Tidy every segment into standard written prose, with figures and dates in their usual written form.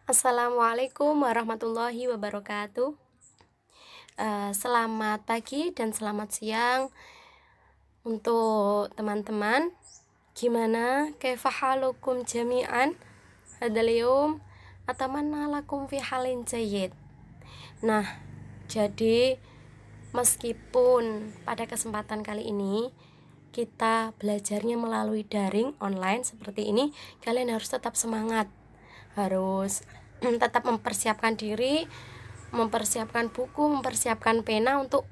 Assalamualaikum warahmatullahi wabarakatuh. Selamat pagi dan selamat siang untuk teman-teman. Gimana? Kaifa halukum jami'an? Hadzal yaum atamanna lakum fi halin jayyid. Nah, jadi meskipun pada kesempatan kali ini kita belajarnya melalui daring online seperti ini, kalian harus tetap semangat. Harus tetap mempersiapkan diri, mempersiapkan buku, mempersiapkan pena untuk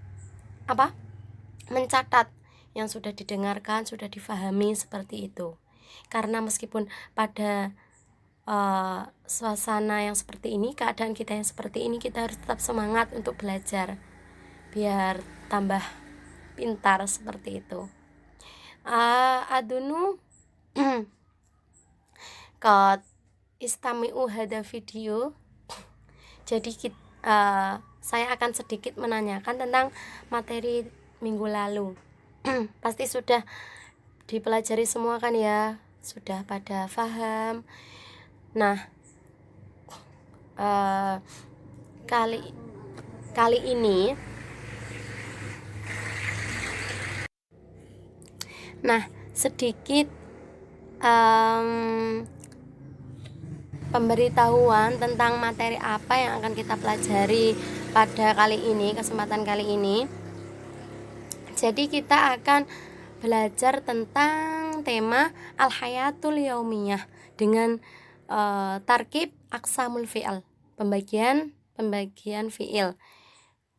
mencatat yang sudah didengarkan, sudah difahami seperti itu. Karena meskipun pada suasana yang seperti ini, keadaan kita yang seperti ini, kita harus tetap semangat untuk belajar biar tambah pintar seperti itu. Adunu Qad istami'u hada video. Jadi saya akan sedikit menanyakan tentang materi minggu lalu. Pasti sudah dipelajari semua kan ya, sudah pada paham. Nah, kali ini sedikit pemberitahuan tentang materi apa yang akan kita pelajari pada kali ini, kesempatan kali ini. Jadi kita akan belajar tentang tema al-hayatul yaumiyah dengan tarkib aqsamul fi'al, pembagian fi'il.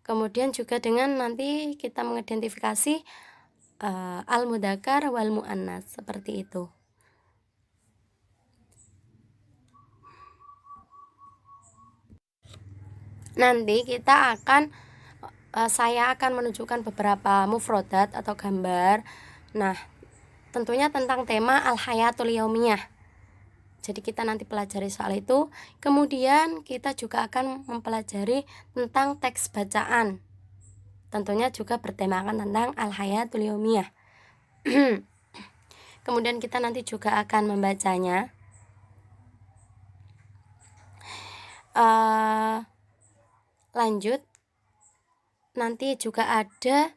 Kemudian juga dengan nanti kita mengidentifikasi al-mudzakkar wal muannas, seperti itu. Nanti saya akan menunjukkan beberapa mufrodat atau gambar. Nah, tentunya tentang tema al-hayatul yaumiyah. Jadi kita nanti pelajari soal itu. Kemudian kita juga akan mempelajari tentang teks bacaan. Tentunya juga bertemakan tentang al-hayatul yaumiyah. Kemudian kita nanti juga akan membacanya. Lanjut, nanti juga ada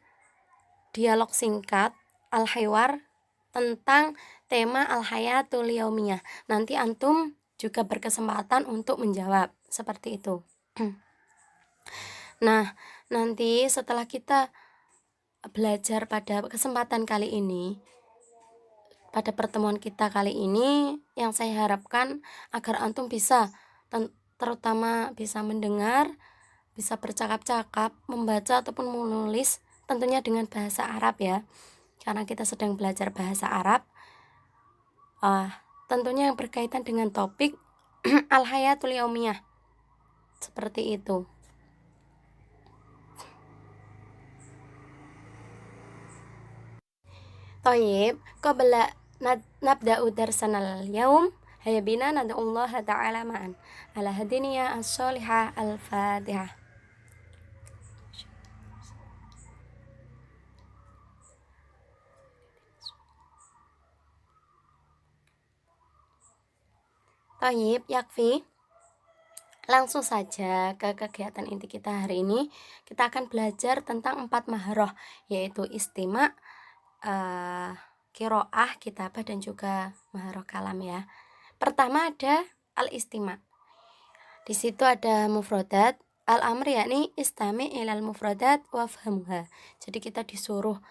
dialog singkat al-hiwar tentang tema al-hayatul yaumiyah. Nanti antum juga berkesempatan untuk menjawab seperti itu. Nah, nanti setelah kita belajar pada kesempatan kali ini, pada pertemuan kita kali ini, yang saya harapkan agar antum bisa terutama bisa mendengar, bisa bercakap-cakap, membaca ataupun menulis, tentunya dengan bahasa Arab ya, karena kita sedang belajar bahasa Arab. Tentunya yang berkaitan dengan topik al-hayatul yaumiyah, seperti itu. Thayyib, qabla nabda'u darsanal yaum, hayya bina nad'ullaha ta'ala ma'an ala hadiniya as-solihah al-fatihah. Thayyib, yakfi. Langsung saja ke kegiatan inti kita hari ini. Kita akan belajar tentang 4 maharoh, yaitu istima', qiraah, kitabah, dan juga maharoh kalam ya. Pertama ada al-istima'. Di situ ada mufradat al-amr, yakni istami' ilal mufradat wafhamha. Jadi kita disuruh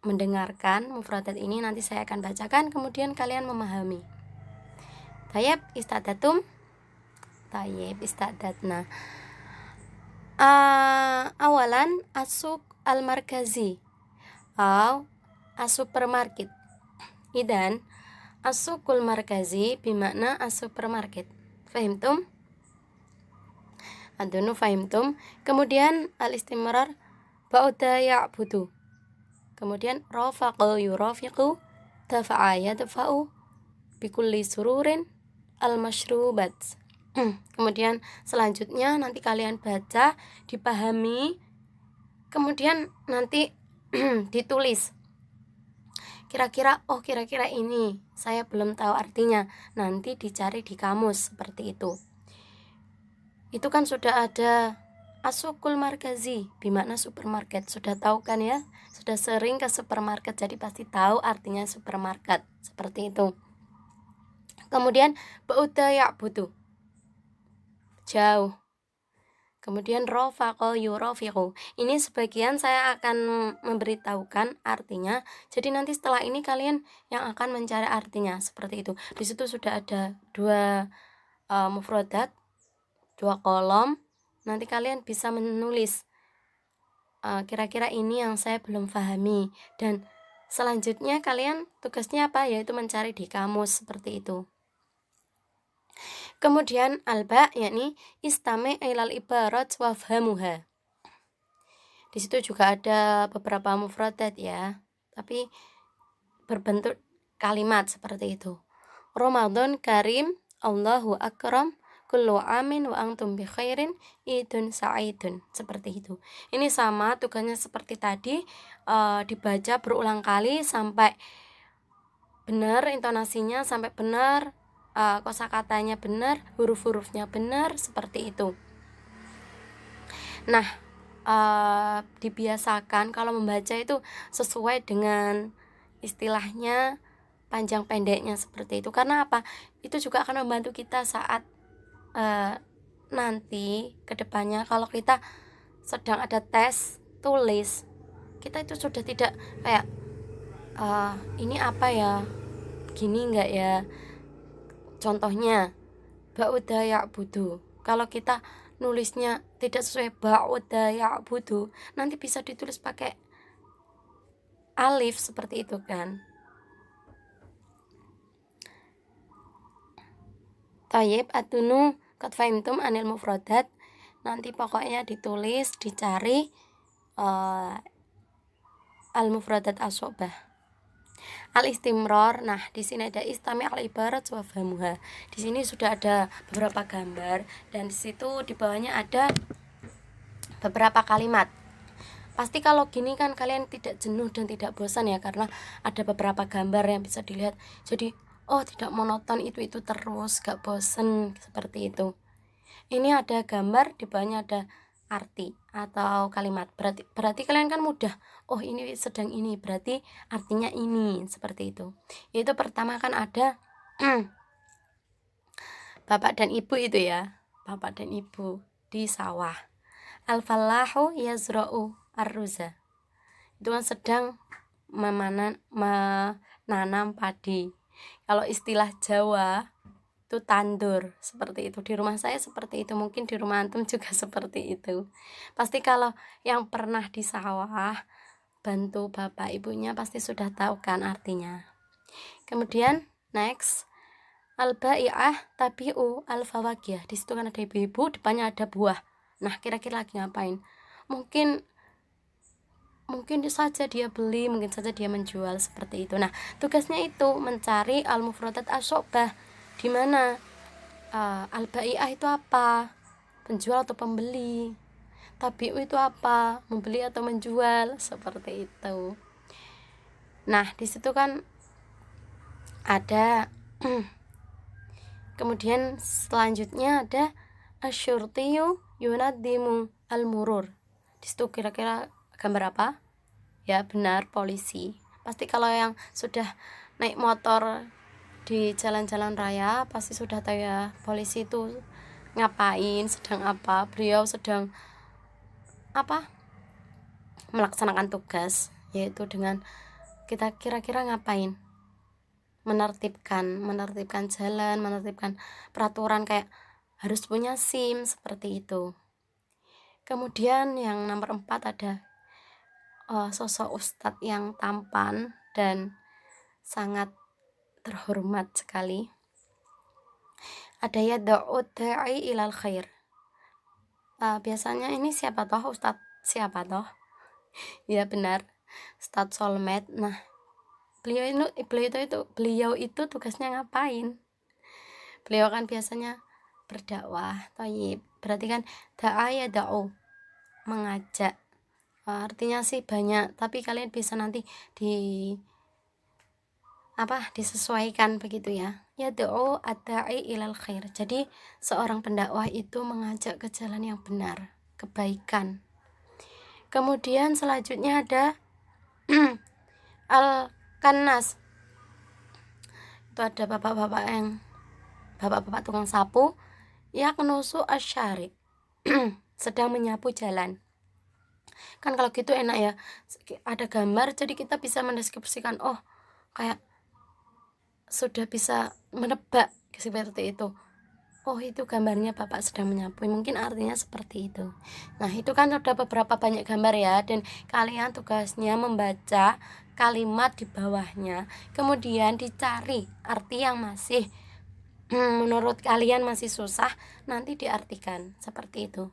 mendengarkan mufradat ini, nanti saya akan bacakan, kemudian kalian memahami. Tayyib istadatum. Tayyib istadatna. Awalan asuk al-markazi atau as-supermarket. Idan as-sukul markazi bimakna as-supermarket. Fahimtum? Adunu fahimtum? Kemudian al-istimrar ba'da ya'budu. Kemudian rafaqu yurafiqu, dafa'a yadfa'u, bikulli sururin al-mashrubat. Kemudian selanjutnya nanti kalian baca, dipahami, kemudian nanti ditulis. kira-kira ini saya belum tahu artinya, nanti dicari di kamus seperti itu. Itu kan sudah ada asukul markazi, bermakna supermarket. Sudah tahu kan ya? Sudah sering ke supermarket, jadi pasti tahu artinya supermarket. Seperti itu. Kemudian ba'uda ya'budu, jauh. Kemudian rofaqo yurofiqu. Ini sebagian saya akan memberitahukan artinya. Jadi nanti setelah ini kalian yang akan mencari artinya seperti itu. Di situ sudah ada dua mufradat, dua kolom. Nanti kalian bisa menulis kira-kira ini yang saya belum pahami, dan selanjutnya kalian tugasnya apa, yaitu mencari di kamus seperti itu. Kemudian alba, yakni istame ilal ibarat wafhamuha. Di situ juga ada beberapa mufradat ya, tapi berbentuk kalimat seperti itu. Ramadan karim, Allahu akram, kullu amin wa antum bi khairin, idun sa'idun, seperti itu. Ini sama tugasnya seperti tadi, dibaca berulang kali sampai benar intonasinya, sampai benar kosakatanya benar, huruf-hurufnya benar, seperti itu. Nah, dibiasakan kalau membaca itu sesuai dengan istilahnya, panjang pendeknya seperti itu. Karena apa? Itu juga akan membantu kita saat nanti kedepannya kalau kita sedang ada tes tulis, kita itu sudah tidak kayak ini apa ya, gini enggak ya. Contohnya ba'uda ya'budu, kalau kita nulisnya tidak sesuai ba'uda ya'budu, nanti bisa ditulis pakai alif seperti itu kan. Tayyib atunu qad fahimtum anil mufradat. Nanti pokoknya ditulis, dicari al mufradat asobah. Al istimror. Nah, di sini ada istami al ibarat wa fahmuha. Di sini sudah ada beberapa gambar, dan di situ di bawahnya ada beberapa kalimat. Pasti kalau gini kan kalian tidak jenuh dan tidak bosan ya, karena ada beberapa gambar yang bisa dilihat. Jadi tidak monoton itu terus, gak bosan seperti itu. Ini ada gambar, di bawahnya ada arti atau kalimat. Berarti kalian kan mudah. Ini sedang ini, berarti artinya ini, seperti itu. Yaitu pertama kan ada bapak dan ibu itu ya. Bapak dan ibu di sawah. Al-fallahu yazra'u ar-ruza. Itu kan sedang menanam padi. Kalau istilah Jawa itu tandur, seperti itu. Di rumah saya seperti itu, mungkin di rumah antum juga seperti itu. Pasti kalau yang pernah di sawah bantu bapak ibunya pasti sudah tahu kan artinya. Kemudian next, al-bai'ah tabi'u al-fawakiyah. Di situ kan ada ibu-ibu, depannya ada buah. Nah, kira-kira lagi ngapain? Mungkin saja dia beli, mungkin saja dia menjual, seperti itu. Nah, tugasnya itu mencari al-mufradat asobah. Di mana al-bai'ah itu apa? Penjual atau pembeli. Tabi'u itu apa? Membeli atau menjual, seperti itu. Nah, di situ kan ada kemudian selanjutnya ada asyurtiyu yunadimu al-murur. Di situ kira-kira gambar apa? Ya benar, polisi. Pasti kalau yang sudah naik motor di jalan-jalan raya pasti sudah tahu ya, polisi itu ngapain, sedang apa. Beliau sedang melaksanakan tugas, yaitu dengan kita kira-kira ngapain, menertibkan jalan, menertibkan peraturan, kayak harus punya SIM, seperti itu. Kemudian yang nomor 4 ada sosok ustadz yang tampan dan sangat terhormat sekali. Ada yad'u da'i ilal khair. Biasanya ini siapa toh? Ustadz siapa toh? Ya benar, Ustadz Solmed. Nah, beliau itu tugasnya ngapain? Beliau kan biasanya berdakwah. Thayyib, berarti kan da'a yad'u, mengajak. Artinya sih banyak, tapi kalian bisa nanti di disesuaikan begitu ya. Yad'u ad-da'i ilal khair. Jadi seorang pendakwah itu mengajak ke jalan yang benar, kebaikan. Kemudian selanjutnya ada al-kannas. Itu ada bapak-bapak tukang sapu, yaknusu asyari. Sedang menyapu jalan. Kan kalau gitu enak ya, ada gambar jadi kita bisa mendeskripsikan, oh kayak sudah bisa menebak seperti itu. Oh itu gambarnya bapak sedang menyapu, mungkin artinya seperti itu. Nah itu kan ada beberapa banyak gambar ya, dan kalian tugasnya membaca kalimat di bawahnya, kemudian dicari arti yang masih menurut kalian masih susah, nanti diartikan seperti itu.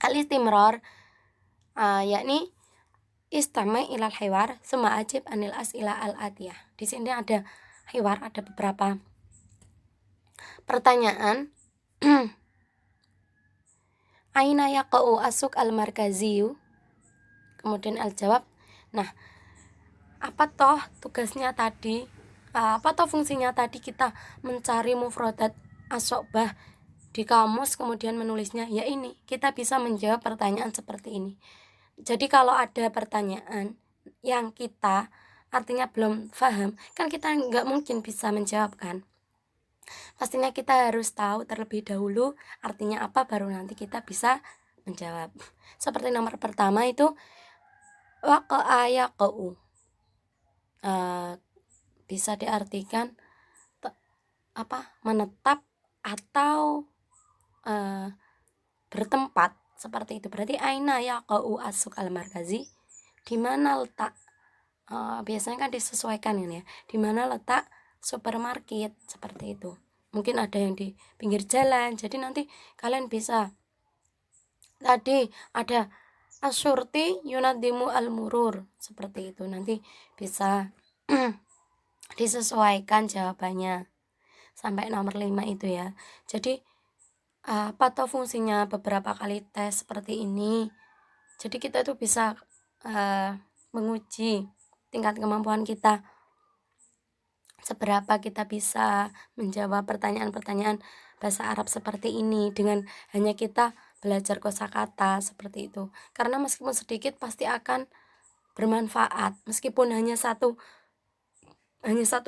Al-istimrar yakni istama' ilal hiwar summa ajib anil as'ila al-atiyah. Di sini ada hiwar, ada beberapa pertanyaan. Aina yaqa'u asuk al-markaziyu? Kemudian al-jawab. Nah, apa toh tugasnya tadi? Apa toh fungsinya tadi kita mencari mufradat as-so'bah di kamus kemudian menulisnya? Ya ini, kita bisa menjawab pertanyaan seperti ini. Jadi kalau ada pertanyaan yang kita artinya belum paham, kan kita nggak mungkin bisa menjawab kan. Pastinya kita harus tahu terlebih dahulu artinya apa, baru nanti kita bisa menjawab. Seperti nomor pertama itu waqa'a yaqa'u, bisa diartikan menetap atau bertempat seperti itu. Berarti aina yaqa'u asuk al-markazi, di mana letak, biasanya kan disesuaikan ini ya, di mana letak supermarket seperti itu. Mungkin ada yang di pinggir jalan, jadi nanti kalian bisa, tadi ada asyurti yunadimu al-murur seperti itu, nanti bisa disesuaikan jawabannya. Sampai nomor 5 itu ya. Jadi apa toh fungsinya beberapa kali tes seperti ini. Jadi kita tuh bisa menguji tingkat kemampuan kita, seberapa kita bisa menjawab pertanyaan-pertanyaan bahasa Arab seperti ini dengan hanya kita belajar kosakata seperti itu. Karena meskipun sedikit pasti akan bermanfaat. Meskipun hanya satu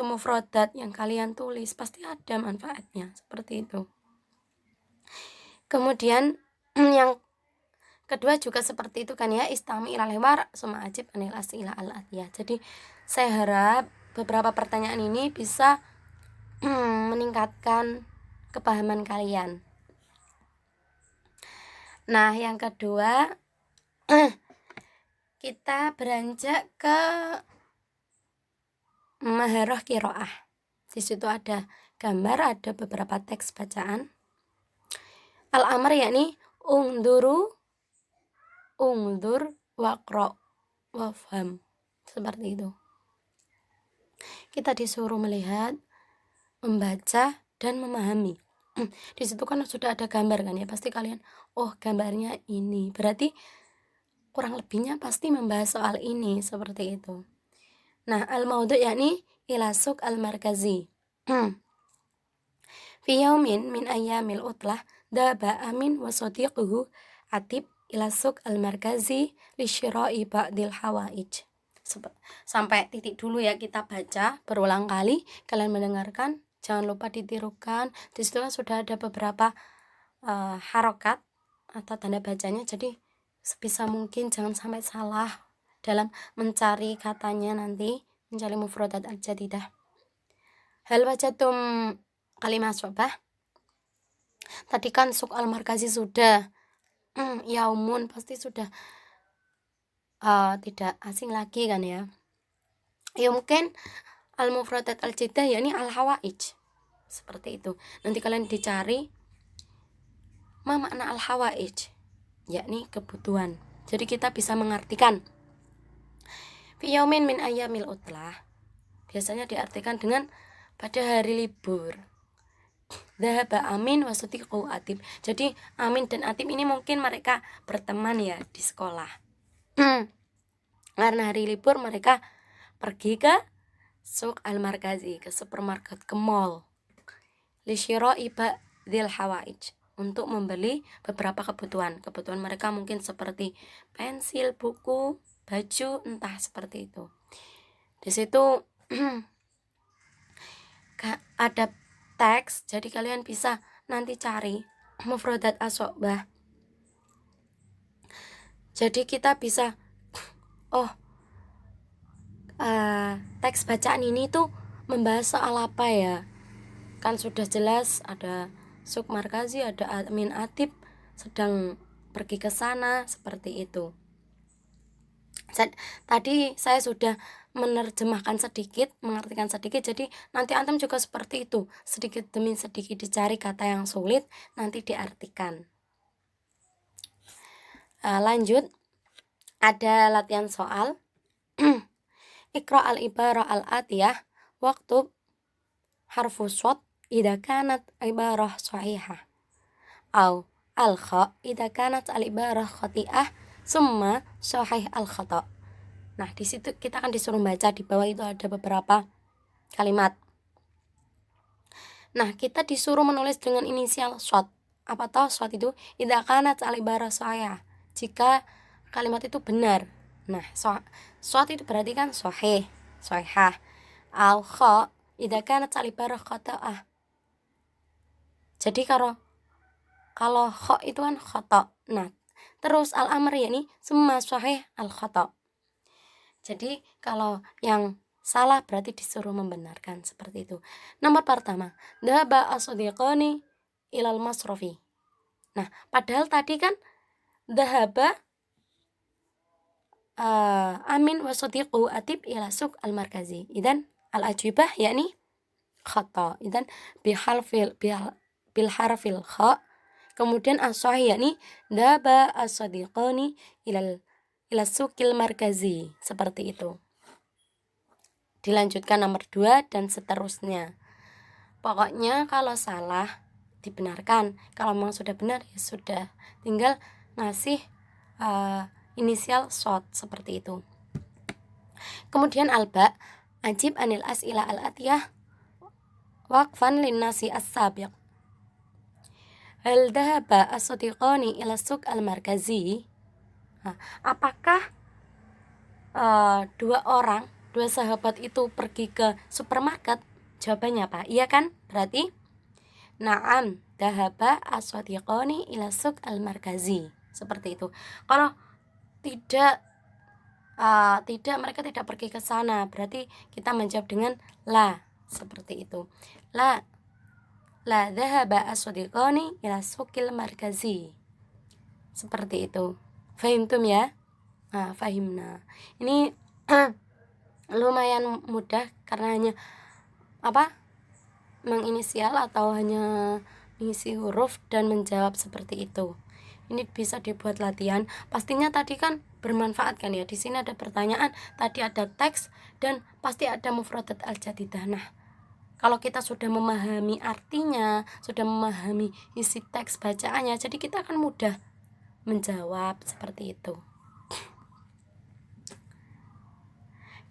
mufradat yang kalian tulis, pasti ada manfaatnya seperti itu. Kemudian yang kedua juga seperti itu kan ya, istami ilal hiwar summa ajib anil as'ila al-atiyah. Jadi saya harap beberapa pertanyaan ini bisa meningkatkan kepahaman kalian. Nah, yang kedua kita beranjak ke maharah qiraah. Di situ ada gambar, ada beberapa teks bacaan. Al-amr yakni ungdur waqra wafham, seperti itu. Kita disuruh melihat, membaca dan memahami. Di situ kan sudah ada gambar kan ya, pasti kalian oh gambarnya ini, berarti kurang lebihnya pasti membahas soal ini seperti itu. Nah, al-maudhu' yakni ilasuk al-markazi. Fi yaumin min ayyamil utlah daba amin wa sadiquhu atib ilasuk al-markazi li syira'i ba'dil hawaij. Sampai titik dulu ya, kita baca berulang kali, kalian mendengarkan, jangan lupa ditirukan. Di situ kan sudah ada beberapa harokat atau tanda bacanya, jadi sebisa mungkin jangan sampai salah dalam mencari katanya nanti, mencari mufradat al-jadidah. Hal wajatum kalimah sobah. Tadi kan suk al-markazi sudah, yaumun pasti sudah tidak asing lagi kan ya. Ya mungkin al-mufradat al-jadidah yakni al-hawaij, seperti itu. Nanti kalian dicari ma makna al-hawaij, yakni kebutuhan. Jadi kita bisa mengartikan fi yaumin min ayyamil utlah, biasanya diartikan dengan pada hari libur. Dhahaba Amin wa sadiqu Atib. Jadi Amin dan Atib ini mungkin mereka berteman ya di sekolah. Karena hari libur mereka pergi ke suk al-markazi, ke supermarket, ke mall. Lisyira'i ba'dil hawaij, untuk membeli beberapa kebutuhan. Kebutuhan mereka mungkin seperti pensil, buku, baju, entah seperti itu. Di situ ada teks, jadi kalian bisa nanti cari mufradat asobah. Jadi kita bisa teks bacaan ini tuh membahas soal apa ya. Kan sudah jelas ada suk markazi, ada Amin Atib sedang pergi ke sana, seperti itu. Tadi saya sudah menerjemahkan sedikit, mengartikan sedikit, jadi nanti antum juga seperti itu, sedikit demi sedikit dicari kata yang sulit, nanti diartikan. Lanjut, ada latihan soal. Iqra al-ibarah al-atiyah waktub harfu shad idza kanat ibarah sahihah, au al-kha idza kanat al-ibarah khati'ah, summa sahih al-khata'. Nah, di situ kita akan disuruh baca, di bawah itu ada beberapa kalimat. Nah, kita disuruh menulis dengan inisial shad. Apa toh shad itu? Idza kanat al-ibarah sahihah, jika kalimat itu benar. Nah, shad itu berarti kan sahih, sahihah. Al-kha idza kanat al-ibarah khata'ah. Jadi kalau kha itu kan khata'. Nah, terus al-amr yakni summa sahih al-khata'. Jadi kalau yang salah berarti disuruh membenarkan, seperti itu. Nomor pertama, dhaba as-sadiqani ilal masrofi. Nah, padahal tadi kan dhaba Amin wa sadiqu Atib ila suk al-markazi. Idan al-ajibah yakni khata. Idan bil harfil kha. Kemudian as-sahih yakni dhaba as-sadiqani ila sukil markazi, seperti itu. Dilanjutkan nomor 2 dan seterusnya. Pokoknya kalau salah dibenarkan, kalau memang sudah benar ya sudah, tinggal ngasih inisial shad, seperti itu. Kemudian alba, ajib anil as'ila al-atiyah waqfan linnasi as-sabiq. Hal dhahaba as-sadiqani ila suk al-markazi. Apakah dua sahabat itu pergi ke supermarket? Jawabannya apa? Iya kan? Berarti na'am dhahaba as-sadiqani ila suk al-markazi, seperti itu. Kalau tidak mereka tidak pergi ke sana, berarti kita menjawab dengan la, seperti itu. La dhahaba as-sadiqani ila sukil markazi, seperti itu. Fahimtum ya? Fahimna. Ini lumayan mudah karena hanya menginisial atau hanya mengisi huruf dan menjawab seperti itu. Ini bisa dibuat latihan. Pastinya tadi kan bermanfaat kan ya. Di sini ada pertanyaan, tadi ada teks, dan pasti ada mufradat al-jadidah. Nah, kalau kita sudah memahami artinya, sudah memahami isi teks bacaannya, jadi kita akan mudah menjawab, seperti itu.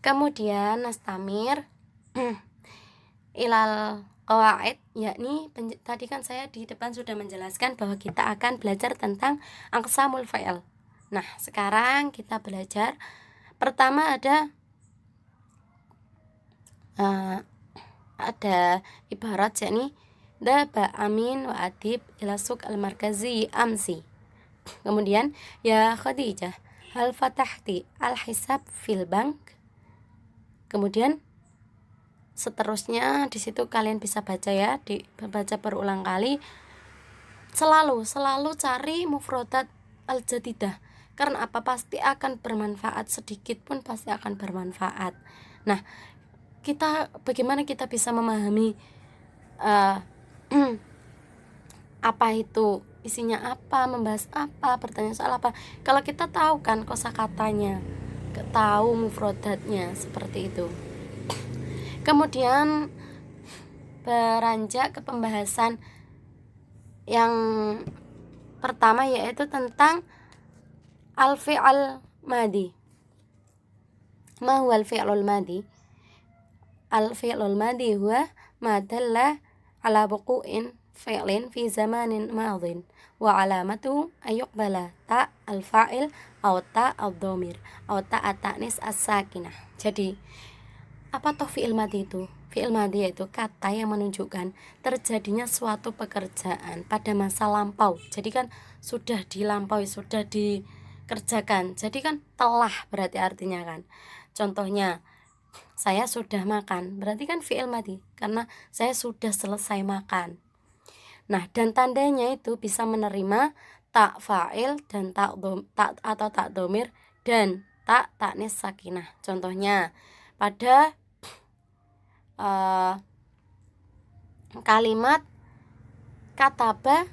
Kemudian nastamir ilal qawaid, yakni tadi kan saya di depan sudah menjelaskan bahwa kita akan belajar tentang aqsamul fa'il. Nah, sekarang kita belajar pertama ada ibarat, yakni dhaba Amin wa Atib ila suk al-markazi amsi. Kemudian ya Khadijah, hal fatahti al-hisab fil bank. Kemudian seterusnya di situ kalian bisa baca ya, dibaca berulang kali. Selalu cari mufradat al-jadidah. Karena apa? Pasti akan bermanfaat, sedikit pun pasti akan bermanfaat. Nah, bagaimana kita bisa memahami apa itu isinya, apa, membahas apa, bertanya soal apa. Kalau kita tahu kan kosakatanya, tahu mufradatnya, seperti itu. Kemudian beranjak ke pembahasan yang pertama, yaitu tentang al-fi'al madi. Ma huwa al-fi'lul madi? al-fi'lul madhi huwa ma dalla ala wuqu'in fi'lin fi zamanin madhin wa alamatu ayyuqbala ta al-fa'il atau ta al-dhamir atau ta at-ta'nis as-sakinah. Jadi apa toh fi'il madhi itu? Fi'il madhi yaitu kata yang menunjukkan terjadinya suatu pekerjaan pada masa lampau. Jadi kan sudah dilampaui, sudah dikerjakan. Jadi kan telah berarti artinya kan. Contohnya, saya sudah makan, berarti kan fi'il madhi karena saya sudah selesai makan. Nah, dan tandanya itu bisa menerima tak fa'il dan tak atau tak dhamir dan tak ta'nis sakinah. Contohnya pada kalimat kataba,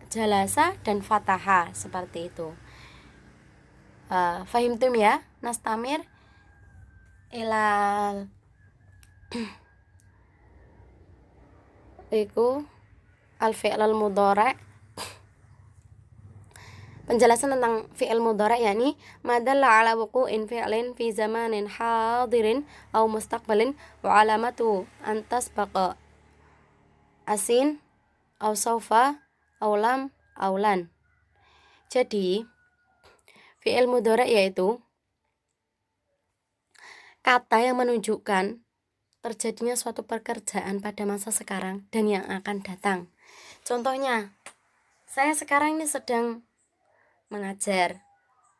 jalasa, dan fataha seperti itu. Fahimtum ya? Nastamir ilal iku al-fi'lul mudhari'. Penjelasan tentang fi'il mudhari' yakni madalla ala wuqu'in fi'lin fi zamanin hadirin aw mustaqbalin wa alamatu an tasbaqa asin aw saufa aw lam aw lan. Jadi fi'il mudhari' yaitu kata yang menunjukkan terjadinya suatu pekerjaan pada masa sekarang dan yang akan datang. Contohnya, saya sekarang ini sedang mengajar.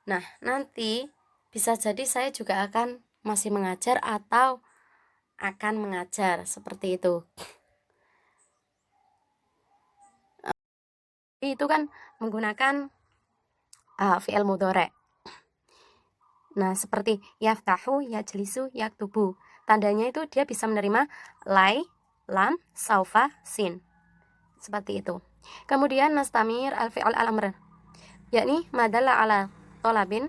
Nah, nanti bisa jadi saya juga akan masih mengajar atau akan mengajar, seperti itu. Itu kan menggunakan fi'il mudhari'. Nah, seperti yaftahu, yajlisu, yaktubu. Tandanya itu dia bisa menerima lai, lam, saufa, sin. Seperti itu. Kemudian nastamir al-fi'al al-amr, yakni madalla ala talabin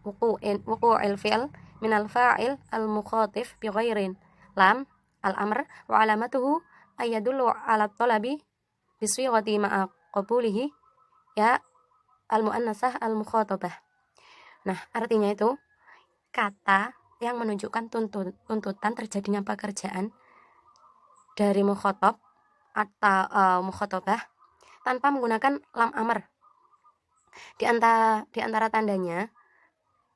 wuqu'il fi'l min al-fa'il al-mukhatif bi ghairin lam al-amr wa alamatuhu ayadullu ala talabi bi sighati ma'a qabulihi ya al-muannasah al-mukhatabah. Nah, artinya itu kata yang menunjukkan tuntutan terjadinya pekerjaan dari mukhatab atau mukhatabah tanpa menggunakan lam amr. Di antara tandanya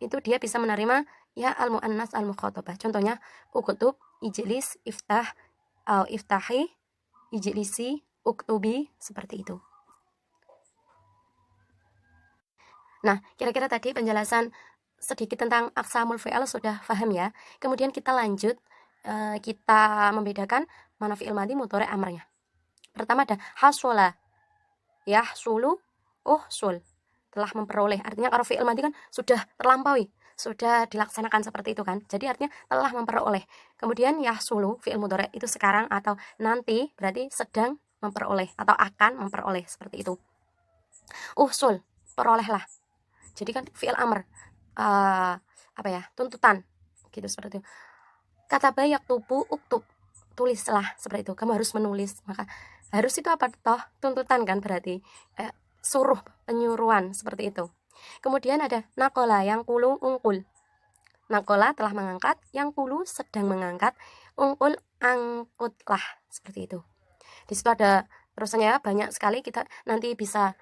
itu dia bisa menerima ya al-muannas al-mukhatabah. Contohnya uktub, ijlis, iftah, iftahi, ijlisi, uktubi, seperti itu. Nah, kira-kira tadi penjelasan sedikit tentang aqsamul fi'al sudah paham ya. Kemudian kita lanjut, kita membedakan mana fi'il madhi, mudhari', amrnya. Pertama ada hasula, yahsulu, uhsul, telah memperoleh. Artinya kalau fi'il madhi kan sudah terlampaui, sudah dilaksanakan seperti itu kan. Jadi artinya telah memperoleh. Kemudian yahsulu, fi'il mudhari' itu sekarang atau nanti, berarti sedang memperoleh atau akan memperoleh, seperti itu. Uhsul, perolehlah. Jadi kan fi'il amr, tuntutan, gitu, seperti itu. Kata bayak tubuh uktub, tulislah, seperti itu. Kamu harus menulis. Maka harus itu apa toh? Tuntutan kan berarti suruh, penyuruhan, seperti itu. Kemudian ada nakola, yang kulu, ungkul. Nakola telah mengangkat, yang kulu sedang mengangkat, ungkul angkutlah, seperti itu. Di situ ada terusannya banyak sekali, kita nanti bisa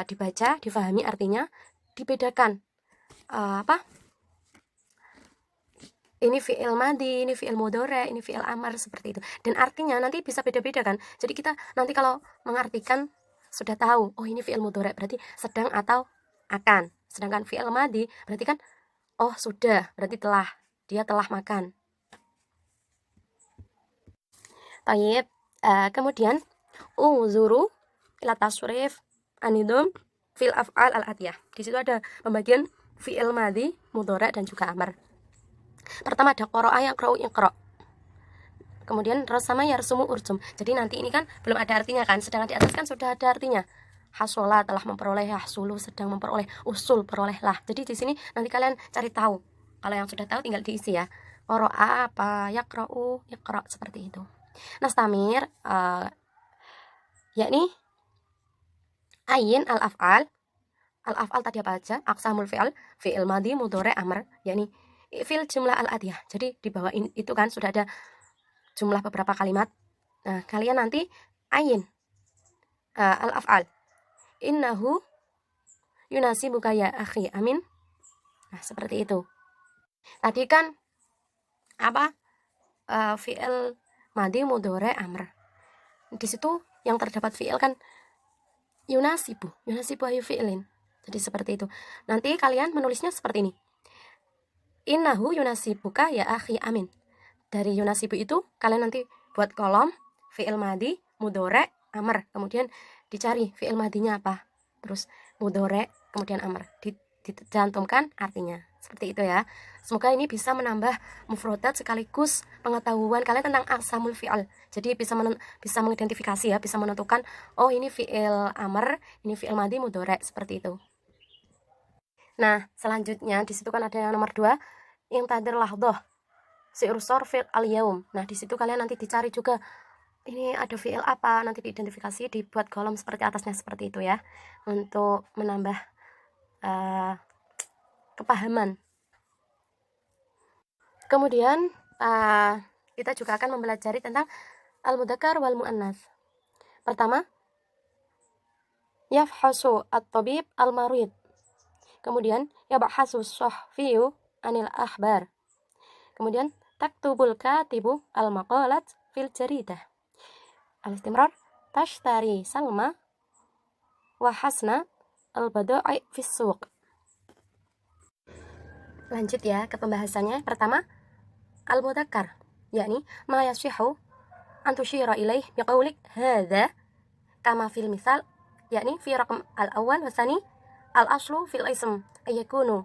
dibaca, difahami artinya, dibedakan ini fi'il madhi, ini fi'il mudhari', ini fi'il amr, seperti itu. Dan artinya nanti bisa beda-beda kan. Jadi kita nanti kalau mengartikan sudah tahu, oh ini fi'il mudhari' berarti sedang atau akan. Sedangkan fi'il madhi berarti kan oh sudah, berarti telah, dia telah makan. Baik, kemudian uzuru ila tasrif anidum fil af'al al-atiyah. Di situ ada pembagian fi'il madhi, mudhari' dan juga amr. Pertama ada qara'a, yaqra'u, iqra'. Kemudian rasama, yarsumu, urjum. Jadi nanti ini kan belum ada artinya kan, sedangkan di atas kan sudah ada artinya. Hasola telah memperoleh, yahsulu sedang memperoleh, usul perolehlah. Jadi di sini nanti kalian cari tahu. Kalau yang sudah tahu tinggal diisi ya. Qara'a apa, yaqra'u, iqra', seperti itu. Nastamir yakni ayin al-af'al. Al-af'al tadi apa aja? Aqsamul fi'al, fi'il madhi, mudhari', amr. Yakni fil jumlah al-atiyah. Jadi di bawah itu kan sudah ada jumlah beberapa kalimat. Nah, kalian nanti ayin al-af'al. Innahu yunasibuka ya akhi. Amin. Nah, seperti itu. Tadi kan apa? Fi'il madi, mudhari, amr. Di situ yang terdapat fi'il kan yunasibu ayu fi'ilin. Jadi seperti itu. Nanti kalian menulisnya seperti ini. Innahu yunasibuka ya akhi. Amin. Dari yunasibu itu kalian nanti buat kolom fi'il madi, mudhari, amr. Kemudian dicari fi'il madinya apa. Terus mudhari, kemudian amr. Dicantumkan artinya. Seperti itu ya. Semoga ini bisa menambah mufrodat sekaligus pengetahuan kalian tentang aqsamul fi'al. Jadi bisa mengidentifikasi ya, bisa menentukan oh ini fi'il amr, ini fi'il madi, mudhari, seperti itu. Nah, selanjutnya di situ kan ada yang nomor 2, yang tadir lahdoh, si'ursor fi'il al-yaum. Nah, di situ kalian nanti dicari juga ini ada fi'il apa, nanti diidentifikasi, dibuat kolom seperti atasnya seperti itu ya, untuk menambah kepahaman. Kemudian kita juga akan mempelajari tentang al-mudzakkar wal mu'annas. Pertama, yafhasu at-tabib al-marid. Kemudian yabhasu as-sahfiyu anil akhbar. Kemudian taktubul katibu al-maqalat fil jaridah. Al-istimrar tashtari Salma wa Hasna al-bada'i fis suq. Lanjut ya ke pembahasannya. Pertama, al-mudzakkar, yakni ma yashihu an tushira ilaih biqaulik hadza kama fil misal, yakni fi raqam al-awwal wa tsani al-aslu fil ism ayakunu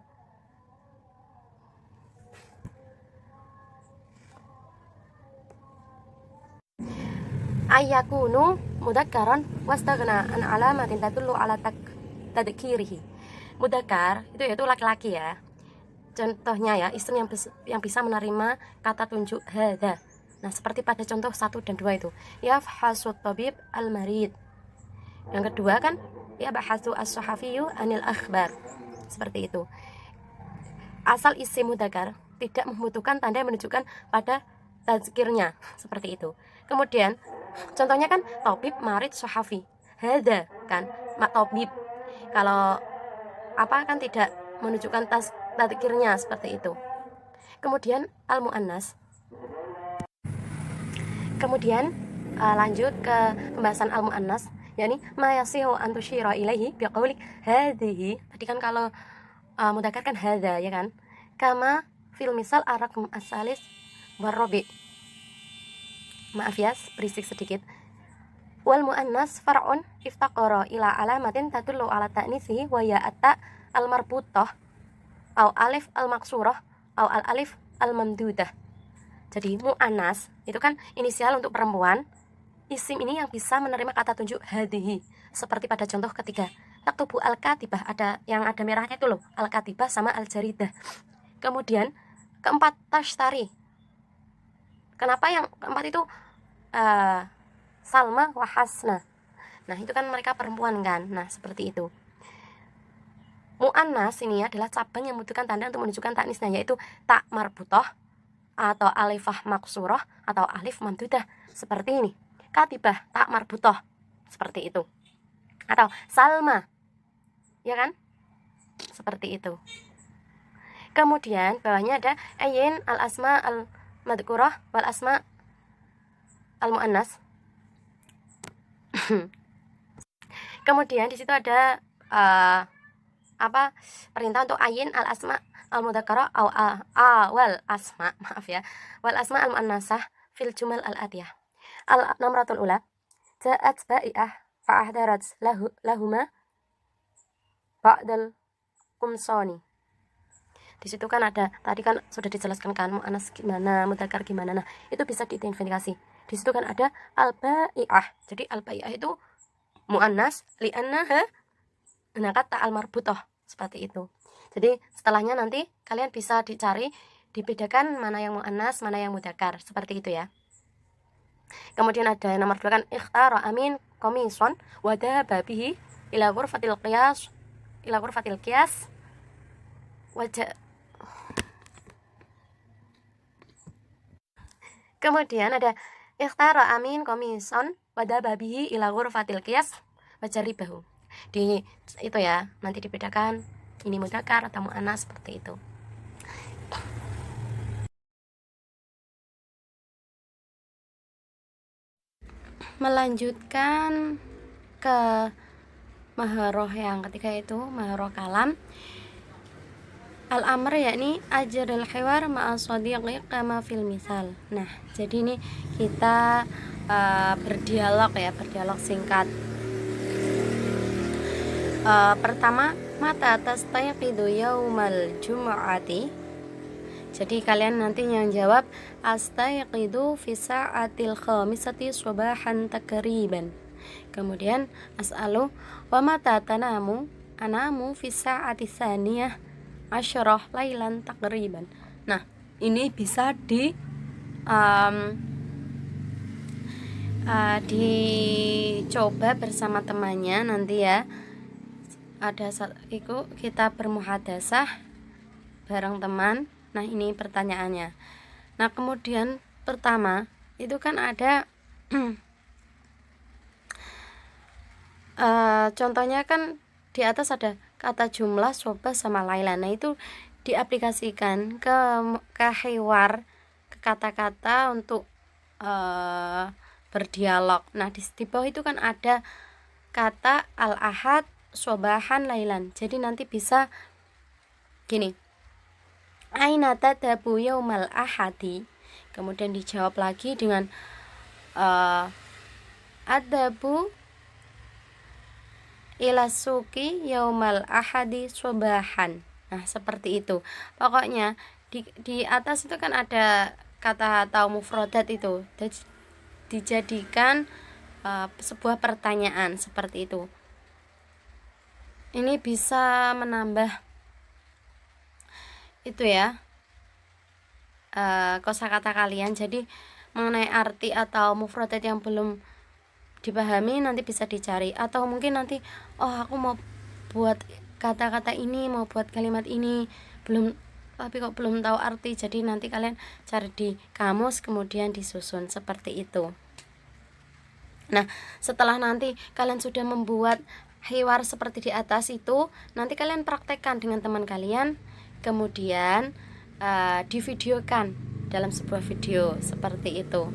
mudzakkaran wastaghna an alamatin tadullu ala tadkirihi. Mudzakkar itu yaitu laki-laki ya. Contohnya ya, isim yang bisa menerima kata tunjuk hadza. Nah, seperti pada contoh 1 dan 2 itu. Yafhasu tabib al-marid. Yang kedua kan yabhasu as-sahafiyu anil akhbar. Seperti itu. Asal isim mudzakkar tidak membutuhkan tanda yang menunjukkan pada tazkirnya. Seperti itu. Kemudian contohnya kan tabib, marid, sahafi. Hadza kan tabib. Kalau apa kan tidak menunjukkan tazkirnya seperti itu. Kemudian al-mu'annas. Kemudian lanjut ke pembahasan al-mu'annas, yakni ma yasihu an tusyira ilaihi biqaulik hadhihi. Tadi kan kalau mudzakkar kan hadza ya kan. Kama fil misal ar-raqm as-salis war-rabi'. Maaf ya, berisik sedikit. Wal mu'annas far'un iftaqara ila alamatin tadullu ala ta'nisihi wa ya atta al-marbutah au alif al-maksurah au al-alif al-mamdudah. Jadi mu'annas itu kan inisial untuk perempuan. Isim ini yang bisa menerima kata tunjuk hadhihi. Seperti pada contoh ketiga. Taktubu al-katibah, ada yang ada merahnya itu loh. Al-katibah sama al-jaridah. Kemudian keempat tashtari. Kenapa yang keempat itu Salma wa Hasna? Nah, itu kan mereka perempuan kan. Nah, seperti itu. Mu'annas ini adalah cabang yang membutuhkan tanda untuk menunjukkan taknisnya, yaitu tak marbutah atau alifah maksurah atau alif mamdudah seperti ini. Katibah tak marbutah seperti itu. Atau Salma, ya kan? Seperti itu. Kemudian bawahnya ada ayin al-asma al-madhkurah wal asma al-mu'annas. Kemudian di situ ada perintah untuk ayin al-asma al-mudzakkara wal asma, maaf ya, wal asma al-mu'annasah fil jumal al-atiyah. Al-namratul ula ja'at ba'i'ah fa'ahdarat lahuma ba'dal kumsoni. Di situ kan ada, tadi kan sudah dijelaskan kan mu'annas gimana, mudzakkar gimana. Nah, itu bisa diidentifikasi. Di situ kan ada al-ba'i'ah. Jadi al-ba'i'ah itu mu'annas li'annaha kata al-marbutah, seperti itu. Jadi setelahnya nanti kalian bisa dicari, dibedakan mana yang mu'annas, mana yang mudzakkar, seperti itu ya. Kemudian ada yang nomor 2 kan ikhtara amin qamison wa dhaba bihi ila ghurfatil qiyas wajah. Kemudian ada ikhtara amin komison wadababihi ila ghurfatil qiyas wajaribahu. Di itu ya, nanti dibedakan ini mudzakkar atau muannas seperti itu. Melanjutkan ke maharoh yang ketiga, itu maharoh kalam. Al-amr yakni ajarul hiwar ma'a shadiqi kama fil misal. Nah, jadi ini kita berdialog ya, berdialog singkat. Pertama, mata tastayqidu yaumal jumu'ati. Jadi kalian nanti yang jawab astayqidu fi sa'atil khamisati subahan takriban. Kemudian as'alu wa mata tanamu? Anamu fi sa'ati tsaniyah asyarah lailan takriban. Nah, ini bisa dicoba bersama temannya nanti ya. Ada itu kita bermuhadasah bareng teman. Nah, ini pertanyaannya. Nah, kemudian pertama itu kan ada contohnya kan di atas ada kata jumlah soba sama Laila. Nah, itu diaplikasikan ke hiwar, ke kata-kata untuk berdialog. Nah, di bawah itu kan ada kata al-ahad sobahan lailan. Jadi nanti bisa gini, aina tadhabu yaumal ahadi. Kemudian dijawab lagi dengan adhabu ila suki yaumal ahadi sobahan. Nah, seperti itu. Pokoknya di atas itu kan ada kata atau mufrodat itu dijadikan sebuah pertanyaan seperti itu. Ini bisa menambah itu ya, kosakata kalian. Jadi mengenai arti atau mufrodat yang belum dipahami nanti bisa dicari, atau mungkin nanti aku mau buat kata-kata ini, mau buat kalimat ini tapi kok belum tahu arti, jadi nanti kalian cari di kamus kemudian disusun seperti itu. Nah, setelah nanti kalian sudah membuat hiwar seperti di atas itu, nanti kalian praktekkan dengan teman kalian, kemudian divideokan dalam sebuah video seperti itu.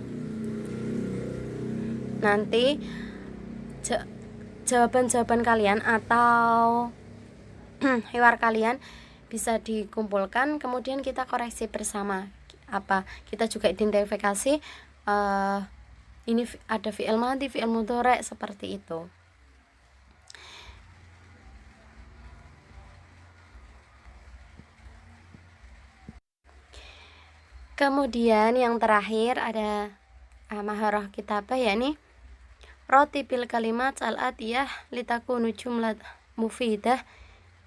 Nanti jawaban-jawaban kalian atau hiwar kalian bisa dikumpulkan, kemudian kita koreksi bersama. Kita juga identifikasi ini ada fi'il madhi, fi'il mudhari, seperti itu. Kemudian yang terakhir ada maharah kitabah, yakni rotibil kalimat al-atiyah litakunu jumlah mufidah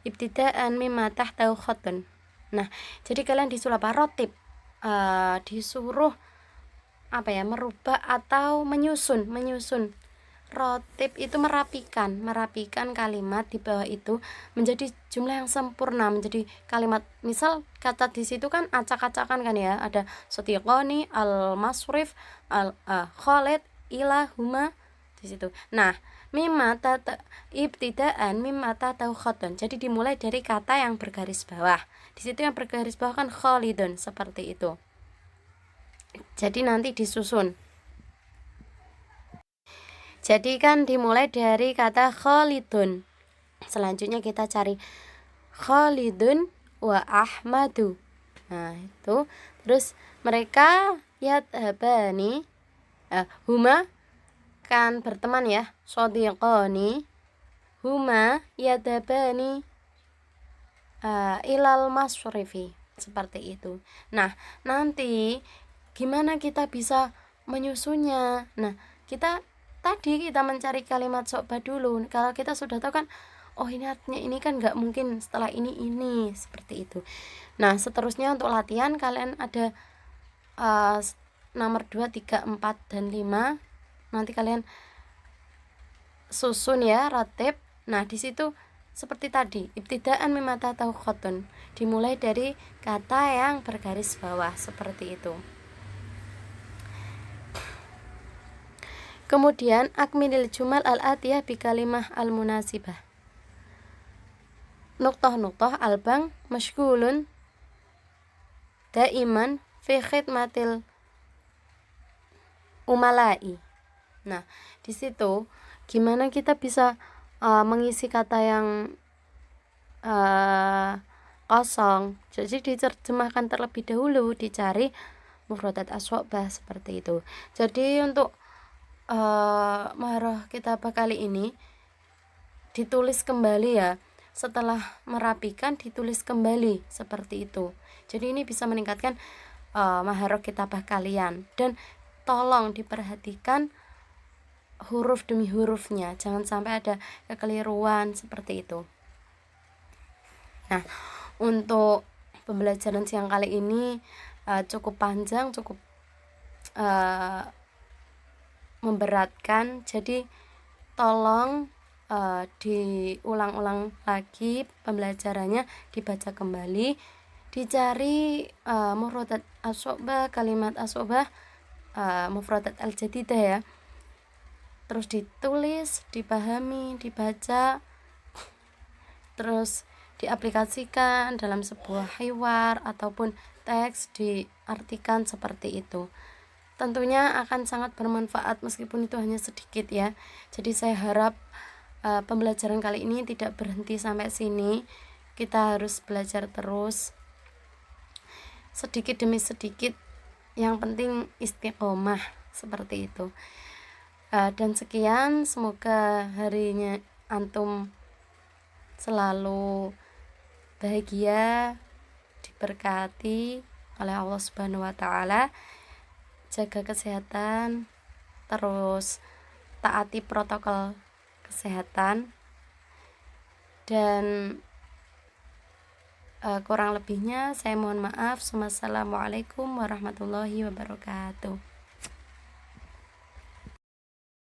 ibtidaan mimma tahtahu khatun. Nah, jadi kalian disuruh rotib, disuruh merubah atau menyusun. Rotib itu merapikan kalimat di bawah itu menjadi jumlah yang sempurna, menjadi kalimat. Misal kata di situ kan acak-acakan kan ya, ada sotiqoni, al-masrif, al-khalid, ilahuma di situ. Nah, ibtidaan mimma tatau khatun. Jadi dimulai dari kata yang bergaris bawah. Di situ yang bergaris bawah kan khalidun, seperti itu. Jadi nanti disusun. Jadi kan dimulai dari kata khalidun. Selanjutnya kita cari khalidun wa ahmadu. Nah, itu. Terus mereka yadhabani, huma kan berteman ya, shodiqoni, huma yadhabani ilal masrifi, seperti itu. Nah, nanti gimana kita bisa menyusunnya? Nah, kita mencari kalimat so'bah dulu. Kalau kita sudah tahu kan, ini artinya ini kan nggak mungkin setelah ini, seperti itu. Nah, seterusnya untuk latihan kalian ada nomor 2, 3, 4, dan 5. Nanti kalian susun ya, ratib. Nah, di situ seperti tadi, ibtidaan mimma tatau khatun, dimulai dari kata yang bergaris bawah, seperti itu. Kemudian akmilil jumal al-atiyah bi kalimah al-munasibah. Nuqtah albang masyghulun daiman fi khidmatil umalai. Nah, di situ gimana kita bisa mengisi kata yang kosong. Jadi diterjemahkan terlebih dahulu, dicari mufradat asyobah seperti itu. Jadi untuk mahrah kitabah kali ini ditulis kembali ya. Setelah merapikan ditulis kembali seperti itu. Jadi ini bisa meningkatkan maharah kitabah kalian, dan tolong diperhatikan huruf demi hurufnya, jangan sampai ada kekeliruan seperti itu. Nah, untuk pembelajaran siang kali ini cukup panjang, cukup memberatkan, jadi tolong diulang-ulang lagi pembelajarannya, dibaca kembali, dicari mufradat asyobah, kalimat asyobah, mufradat al-jadidah ya, terus ditulis, dipahami, dibaca, terus diaplikasikan dalam sebuah hiwar ataupun teks, diartikan seperti itu. Tentunya akan sangat bermanfaat meskipun itu hanya sedikit ya. Jadi saya harap pembelajaran kali ini tidak berhenti sampai sini. Kita harus belajar terus sedikit demi sedikit, yang penting istiqomah seperti itu. Dan sekian, semoga harinya antum selalu bahagia, diberkati oleh Allah Subhanahu wa taala. Jaga kesehatan, terus taati protokol kesehatan, dan kurang lebihnya saya mohon maaf. Wassalamualaikum warahmatullahi wabarakatuh.